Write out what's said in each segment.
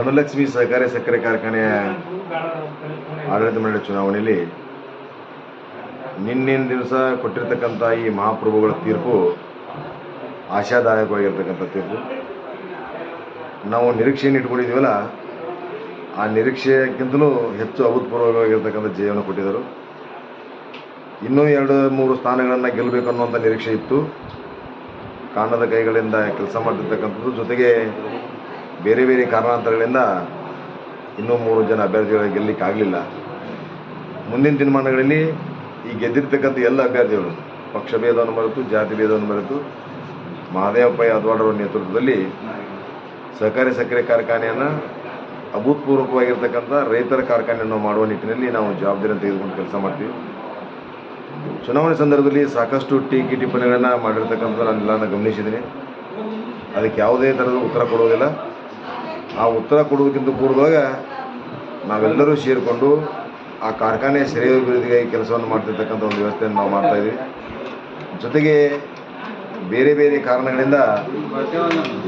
ಧನಲಕ್ಷ್ಮಿ ಸಹಕಾರಿ ಸಕ್ಕರೆ ಕಾರ್ಖಾನೆಯ ಆಡಳಿತ ಮಂಡಳಿ ಚುನಾವಣೆಯಲ್ಲಿ ನಿನ್ನಿನ ದಿವಸ ಕೊಟ್ಟಿರ್ತಕ್ಕಂಥ ಈ ಮಹಾಪ್ರಭುಗಳ ತೀರ್ಪು ಆಶಾದಾಯಕವಾಗಿರ್ತಕ್ಕಂಥ ತೀರ್ಪು. ನಾವು ನಿರೀಕ್ಷೆಯನ್ನು ಇಟ್ಕೊಂಡಿದ್ದೀವಲ್ಲ, ಆ ನಿರೀಕ್ಷೆಗಿಂತಲೂ ಹೆಚ್ಚು ಅಭೂತಪೂರ್ವವಾಗಿರ್ತಕ್ಕಂಥ ಜಯವನ್ನು ಕೊಟ್ಟಿದ್ದರು. ಇನ್ನೂ 2-3 ಸ್ಥಾನಗಳನ್ನು ಗೆಲ್ಲಬೇಕು ಅನ್ನುವಂಥ ನಿರೀಕ್ಷೆ ಇತ್ತು. ಕಾಣದ ಕೈಗಳಿಂದ ಕೆಲಸ ಮಾಡ್ತಿರ್ತಕ್ಕಂಥದ್ದು, ಜೊತೆಗೆ ಬೇರೆ ಬೇರೆ ಕಾರಣಾಂತರಗಳಿಂದ ಇನ್ನೂ 3 ಜನ ಅಭ್ಯರ್ಥಿಗಳಿಗೆ ಗೆಲ್ಲಲಿಕ್ಕಾಗಲಿಲ್ಲ. ಮುಂದಿನ ದಿನಮಾನಗಳಲ್ಲಿ ಈ ಗೆದ್ದಿರ್ತಕ್ಕಂಥ ಎಲ್ಲ ಅಭ್ಯರ್ಥಿಗಳು ಪಕ್ಷ ಭೇದವನ್ನು ಮರೆತು, ಜಾತಿ ಭೇದವನ್ನು ಮರೆತು, ಮಹದೇವಪ್ಪ ಯಾದವಾಡರ ನೇತೃತ್ವದಲ್ಲಿ ಸಹಕಾರಿ ಸಕ್ಕರೆ ಕಾರ್ಖಾನೆಯನ್ನು ಅಭೂತಪೂರ್ವಕವಾಗಿರ್ತಕ್ಕಂಥ ರೈತರ ಕಾರ್ಖಾನೆಯನ್ನು ಮಾಡುವ ನಿಟ್ಟಿನಲ್ಲಿ ನಾವು ಜವಾಬ್ದಾರಿಯನ್ನು ತೆಗೆದುಕೊಂಡು ಕೆಲಸ ಮಾಡ್ತೀವಿ. ಚುನಾವಣೆ ಸಂದರ್ಭದಲ್ಲಿ ಸಾಕಷ್ಟು ಟೀಕೆ ಟಿಪ್ಪಣಿಗಳನ್ನು ಮಾಡಿರ್ತಕ್ಕಂಥ ನಾನೆಲ್ಲನ ಗಮನಿಸಿದ್ದೀನಿ. ಅದಕ್ಕೆ ಯಾವುದೇ ಥರದ ಉತ್ತರ ಕೊಡುವುದಿಲ್ಲ. ಆ ಉತ್ತರ ಕೊಡುವುದಕ್ಕಿಂತ ಪೂರ್ವದಾಗ ನಾವೆಲ್ಲರೂ ಸೇರಿಕೊಂಡು ಆ ಕಾರ್ಖಾನೆ ಶ್ರೇಯೋಭಿವೃದ್ಧಿಗಾಗಿ ಕೆಲಸವನ್ನು ಮಾಡ್ತಿರ್ತಕ್ಕಂಥ ಒಂದು ವ್ಯವಸ್ಥೆಯನ್ನು ನಾವು ಮಾಡ್ತಾಯಿದ್ದೀವಿ. ಜೊತೆಗೆ ಬೇರೆ ಬೇರೆ ಕಾರಣಗಳಿಂದ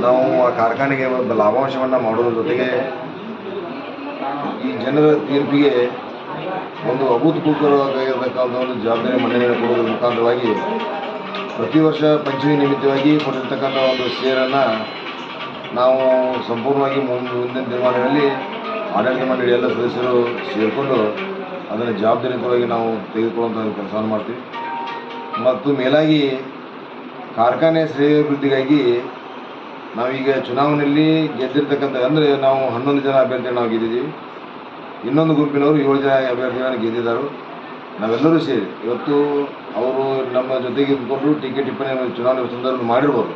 ನಾವು ಆ ಕಾರ್ಖಾನೆಗೆ ಒಂದು ಲಾಭಾಂಶವನ್ನು ಮಾಡೋದ್ರ ಜೊತೆಗೆ ಈ ಜನರ ತೀರ್ಪಿಗೆ ಒಂದು ಅಭೂತಪೂರ್ವವಾಗಿರ್ತಕ್ಕಂಥ ಒಂದು ಜವಾಬ್ದಾರಿ ಮನ್ನಣೆಯನ್ನು ಕೊಡುವುದರ ಮುಖಾಂತರವಾಗಿ ಪ್ರತಿ ವರ್ಷ ಪಂಚಮಿ ನಿಮಿತ್ತವಾಗಿ ಕೊಟ್ಟಿರ್ತಕ್ಕಂಥ ಒಂದು ಶೇರನ್ನು ನಾವು ಸಂಪೂರ್ಣವಾಗಿ ಮುಂದಿನ ದಿನಮಾನಗಳಲ್ಲಿ ಆಡಳಿತ ಮಂಡಳಿ ಎಲ್ಲ ಸದಸ್ಯರು ಸೇರಿಕೊಂಡು ಅದನ್ನು ಜವಾಬ್ದಾರಿಯುತವಾಗಿ ನಾವು ತೆಗೆದುಕೊಳ್ಳುವಂಥ ಕೆಲಸವನ್ನು ಮಾಡ್ತೀವಿ. ಮತ್ತು ಮೇಲಾಗಿ ಕಾರ್ಖಾನೆ ಶ್ರೇಯೋಭಿವೃದ್ಧಿಗಾಗಿ ನಾವೀಗ ಚುನಾವಣೆಯಲ್ಲಿ ಗೆದ್ದಿರ್ತಕ್ಕಂಥ, ಅಂದರೆ ನಾವು 11 ಜನ ಅಭ್ಯರ್ಥಿಗಳು ನಾವು ಗೆದ್ದಿದ್ದೀವಿ. ಇನ್ನೊಂದು ಗುಂಪಿನವರು 7 ಜನ ಅಭ್ಯರ್ಥಿಗಳನ್ನು ಗೆದ್ದಿದ್ದಾರೆ. ನಾವೆಲ್ಲರೂ ಸೇರಿ ಇವತ್ತು ಅವರು ನಮ್ಮ ಜೊತೆಗೆ ಇದ್ದುಕೊಂಡು ಟೀಕೆ ಟಿಪ್ಪಣಿ ಚುನಾವಣೆ ಸಂದರ್ಭ ಮಾಡಿರ್ಬೋದು.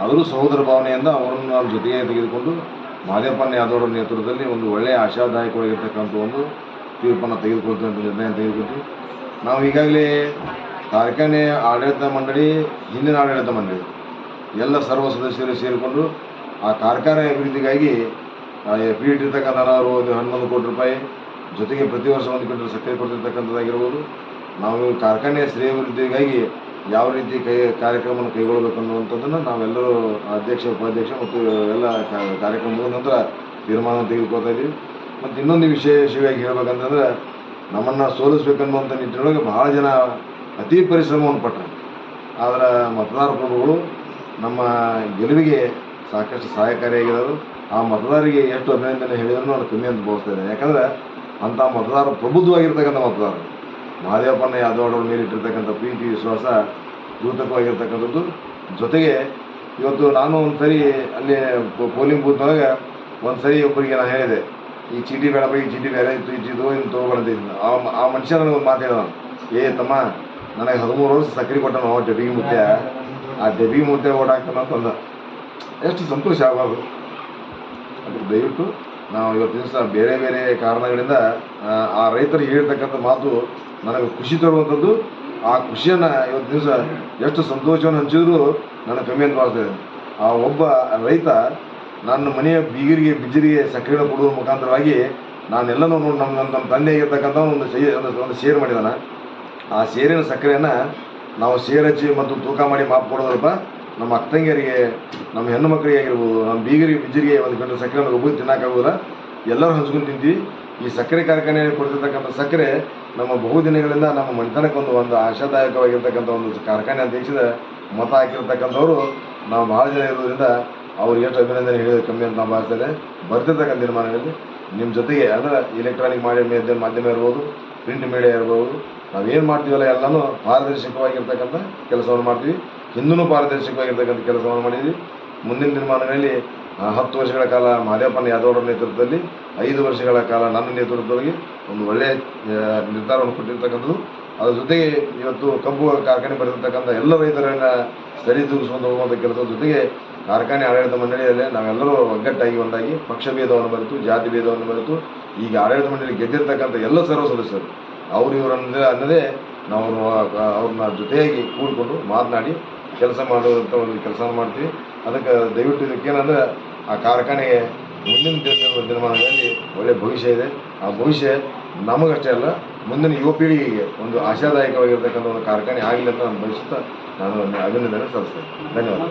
ಆದರೂ ಸಹೋದರ ಭಾವನೆಯಿಂದ ಅವರನ್ನು ನಮ್ಮ ಜೊತೆಗೆ ತೆಗೆದುಕೊಂಡು ಮಹದೇವಪ್ಪ ಯಾದವಾಡರ ನೇತೃತ್ವದಲ್ಲಿ ಒಂದು ಒಳ್ಳೆಯ ಆಶಾದಾಯಕವಾಗಿರ್ತಕ್ಕಂಥ ಒಂದು ತೀರ್ಪನ್ನು ತೆಗೆದುಕೊಳ್ತಕ್ಕಂಥ ನಿರ್ಣಯ ತೆಗೆದುಕೊಳ್ತೀವಿ. ನಾವು ಈಗಾಗಲೇ ಕಾರ್ಖಾನೆ ಆಡಳಿತ ಮಂಡಳಿ, ಹಿಂದಿನ ಆಡಳಿತ ಮಂಡಳಿ ಎಲ್ಲ ಸರ್ವ ಸದಸ್ಯರು ಸೇರಿಕೊಂಡು ಆ ಕಾರ್ಖಾನೆ ಅಭಿವೃದ್ಧಿಗಾಗಿ FD ಇಟ್ಟಿರ್ತಕ್ಕಂಥ 11 ಕೋಟಿ ರೂಪಾಯಿ, ಜೊತೆಗೆ ಪ್ರತಿ ವರ್ಷ 1 ಕ್ವಿಂಟಲ್ ಸಕ್ಕರೆ ಕೊಡ್ತಿರ್ತಕ್ಕಂಥದ್ದಾಗಿರ್ಬೋದು. ನಾವು ಕಾರ್ಖಾನೆಯ ಶ್ರೇಯೋಭಿವೃದ್ಧಿಗಾಗಿ ಯಾವ ರೀತಿ ಕಾರ್ಯಕ್ರಮವನ್ನು ಕೈಗೊಳ್ಳಬೇಕು ಅನ್ನುವಂಥದ್ದನ್ನು ನಾವೆಲ್ಲರೂ ಅಧ್ಯಕ್ಷ, ಉಪಾಧ್ಯಕ್ಷ ಮತ್ತು ಎಲ್ಲ ಕಾರ್ಯಕ್ರಮ ಮುಗಿದ ನಂತರ ತೀರ್ಮಾನ ತೆಗೆದುಕೊಳ್ತಾ ಇದ್ದೀವಿ. ಮತ್ತು ಇನ್ನೊಂದು ವಿಶೇಷವಾಗಿ ಹೇಳಬೇಕಂತಂದ್ರೆ, ನಮ್ಮನ್ನು ಸೋಲಿಸಬೇಕನ್ನುವಂಥ ನಿಟ್ಟಿನೊಳಗೆ ಬಹಳ ಜನ ಅತಿ ಪರಿಶ್ರಮವನ್ನು ಪಟ್ಟರು. ಆದರೆ ಮತದಾರ ಪ್ರಭುಗಳು ನಮ್ಮ ಗೆಲುವಿಗೆ ಸಾಕಷ್ಟು ಸಹಾಯಕಾರಿಯಾಗಿದ್ದರು. ಆ ಮತದಾರರಿಗೆ ಎಷ್ಟು ಅಭಿನಂದನೆ ಹೇಳಿದ್ರು ನಾನು ಕಮ್ಮಿ ಅಂತ ಭಾವಿಸ್ತಾ ಇದ್ದೇನೆ. ಯಾಕಂದರೆ ಅಂಥ ಮತದಾರ ಪ್ರಬುದ್ಧವಾಗಿರ್ತಕ್ಕಂಥ ಮತದಾರರು ಮಹದೇವಪ್ಪ ಯಾದವಾಡರ ಮೇಲೆ ಇಟ್ಟಿರ್ತಕ್ಕಂಥ ಪ್ರೀತಿ ವಿಶ್ವಾಸ ದೂತಕವಾಗಿರ್ತಕ್ಕಂಥದ್ದು. ಜೊತೆಗೆ ಇವತ್ತು ನಾನು ಒಂದು ಸರಿ ಅಲ್ಲಿ ಪೋಲಿಂಗ್ ಬೂತ್ನೊಳಗೆ ಒಂದು ಸರಿ ಒಬ್ಬರಿಗೆ ನಾನು ಹೇಳಿದೆ, ಈ ಚೀಟಿ ಬೇಡಪ್ಪ, ಈ ಚೀಟಿ ಬೇರೆ ಇತ್ತು, ಈ ಚೀಟಿ ಇನ್ನು ತೊಗೊಬಂದಿದ್ದೀನಿ. ಆ ಮನುಷ್ಯ ನನಗೊಂದು ಮಾತು ಹೇಳಿದ, ತಮ್ಮ ನನಗೆ 13 ವರ್ಷ ಸಕ್ಕರೆ ಕೊಟ್ಟ ನಾವು ಡೆಬಿಗೆ ಮುತ್ಯ, ಆ ಡೆಬಿಗೆ ಮುತ್ಯ ಓಟ್ ಹಾಕ್ತಾನೆ ಅಂತಂದ. ಎಷ್ಟು ಸಂತೋಷ ಆಗಬಾರ್ದು. ಅದಕ್ಕೆ ದಯವಿಟ್ಟು ನಾವು ಇವತ್ತು ದಿವಸ ಬೇರೆ ಬೇರೆ ಕಾರಣಗಳಿಂದ ಆ ರೈತರಿಗೆ ಹೇಳಿರ್ತಕ್ಕಂಥ ಮಾತು ನನಗೆ ಖುಷಿ ತರುವಂಥದ್ದು. ಆ ಖುಷಿಯನ್ನು ಇವತ್ತು ದಿವಸ ಎಷ್ಟು ಸಂತೋಷವನ್ನು ಹಂಚಿದ್ರು ನನಗೆ ಕಮ್ಮಿ ಅಂತ ಭಾವಿಸ್ತೇನೆ. ಆ ಒಬ್ಬ ರೈತ ನನ್ನ ಮನೆಯ ಬೀಗರಿಗೆ ಬಿಜ್ಜರಿಗೆ ಸಕ್ಕರೆಯನ್ನು ಕೊಡುವ ಮುಖಾಂತರವಾಗಿ ನಾನೆಲ್ಲನೂ ನಮ್ಮ ತಂದೆ ಆಗಿರ್ತಕ್ಕಂಥ ಒಂದು ಶೇರ್ ಮಾಡಿದಾನೆ. ಆ ಶೇರಿನ ಸಕ್ಕರೆಯನ್ನು ನಾವು ಶೇರ್ ಹಚ್ಚಿ ಮತ್ತು ತೂಕ ಮಾಡಿ ಮಾಪ್ ಕೊಡೋದ್ರಪ್ಪ ನಮ್ಮ ಅಕ್ಕಂಗಿಯರಿಗೆ, ನಮ್ಮ ಹೆಣ್ಣು ಮಕ್ಕಳಿಗೆ ಆಗಿರ್ಬೋದು, ನಮ್ಮ ಬೀಗರಿಗೆ ಬಿಜ್ಜರಿಗೆ 1 ಕ್ವಿಂಟಲ್ ಸಕ್ಕರೆ ಒಬ್ಬರು ತಿನ್ನೋಕ್ಕಾಗೋದಿಲ್ಲ, ಎಲ್ಲರೂ ಹಂಚ್ಕೊಂಡು ತಿಂತೀವಿ. ಈ ಸಕ್ಕರೆ ಕಾರ್ಖಾನೆಯಲ್ಲಿ ಕೊಡ್ತಿರ್ತಕ್ಕಂಥ ಸಕ್ಕರೆ ನಮ್ಮ ಬಹುದಿನಗಳಿಂದ ನಮ್ಮ ಮನೆತನಕ್ಕೆ ಒಂದು ಆಶಾದಾಯಕವಾಗಿರ್ತಕ್ಕಂಥ ಒಂದು ಕಾರ್ಖಾನೆ ಅಂತ ಹೇಳಿದ ಮತ ಹಾಕಿರ್ತಕ್ಕಂಥವ್ರು ನಾವು ಭಾಳ ಜನ ಇರೋದ್ರಿಂದ ಅವ್ರಿಗೆ ಎಷ್ಟು ಅಭಿನಂದನೆ ಹೇಳಿದ್ರೆ ಕಮ್ಮಿ ಅಂತ ನಾವು ಭಾವಿಸ್ತೇನೆ. ಬರ್ತಿರ್ತಕ್ಕಂಥ ದಿನಮಾನಗಳಲ್ಲಿ ನಿಮ್ಮ ಜೊತೆಗೆ, ಅಂದರೆ ಎಲೆಕ್ಟ್ರಾನಿಕ್ ಮಾಧ್ಯಮ ಇರ್ಬೋದು, ಪ್ರಿಂಟ್ ಮೀಡಿಯಾ ಇರ್ಬೋದು, ನಾವೇನು ಮಾಡ್ತೀವಲ್ಲ ಎಲ್ಲನೂ ಪಾರದರ್ಶಕವಾಗಿರ್ತಕ್ಕಂಥ ಕೆಲಸವನ್ನು ಮಾಡ್ತೀವಿ. ಹಿಂದೂ ಪಾರದರ್ಶಕವಾಗಿರ್ತಕ್ಕಂಥ ಕೆಲಸವನ್ನು ಮಾಡಿದ್ವಿ. ಮುಂದಿನ ದಿನಮಾನಗಳಲ್ಲಿ 10 ವರ್ಷಗಳ ಕಾಲ ಮಹದೇವಪ್ಪ ಯಾದವಾಡರ ನೇತೃತ್ವದಲ್ಲಿ, 5 ವರ್ಷಗಳ ಕಾಲ ನನ್ನ ನೇತೃತ್ವದಲ್ಲಿ ಒಂದು ಒಳ್ಳೆಯ ನಿರ್ಧಾರವನ್ನು ಕೊಟ್ಟಿರ್ತಕ್ಕಂಥದ್ದು. ಅದರ ಜೊತೆಗೆ ಇವತ್ತು ಕಬ್ಬು ಕಾರ್ಖಾನೆ ಬರೆದಿರ್ತಕ್ಕಂಥ ಎಲ್ಲ ರೈತರನ್ನು ಸರಿದೂಗಿಸ್ಕೊಂಡು ಹೋಗುವಂಥ ಕೆಲಸದ ಜೊತೆಗೆ ಕಾರ್ಖಾನೆ ಆಡಳಿತ ಮಂಡಳಿಯಲ್ಲೇ ನಾವೆಲ್ಲರೂ ಒಗ್ಗಟ್ಟಾಗಿ ಒಂದಾಗಿ ಪಕ್ಷ ಭೇದವನ್ನು ಮರೆತು, ಜಾತಿ ಭೇದವನ್ನು ಮರೆತು, ಈಗ ಆಡಳಿತ ಮಂಡಳಿ ಗೆದ್ದಿರ್ತಕ್ಕಂಥ ಎಲ್ಲ ಸರ್ವ ಸದಸ್ಯರು ಅವರು ಅನ್ನದೇ ನಾವು ಅವ್ರನ್ನ ಜೊತೆಯಾಗಿ ಕೂಡಿಕೊಂಡು ಮಾತನಾಡಿ ಕೆಲಸ ಮಾಡುವಂಥ ಒಂದು ಕೆಲಸವನ್ನು ಮಾಡ್ತೀವಿ. ಅದಕ್ಕೆ ದಯವಿಟ್ಟು ಇದಕ್ಕೇನಂದರೆ ಆ ಕಾರ್ಖಾನೆಗೆ ಮುಂದಿನ ದಿನಮಾನಗಳಲ್ಲಿ ಒಳ್ಳೆಯ ಭವಿಷ್ಯ ಇದೆ. ಆ ಭವಿಷ್ಯ ನಮಗಷ್ಟೇ ಅಲ್ಲ, ಮುಂದಿನ ಯುವ ಪೀಳಿಗೆಗೆ ಒಂದು ಆಶಾದಾಯಕವಾಗಿರ್ತಕ್ಕಂಥ ಒಂದು ಕಾರ್ಖಾನೆ ಆಗಲಿ ಅಂತ ನಾನು ಬಯಸುತ್ತಾ ನಾನು ಅಭಿನಂದನೆ ಸಲ್ಲಿಸ್ತೇನೆ. ಧನ್ಯವಾದ.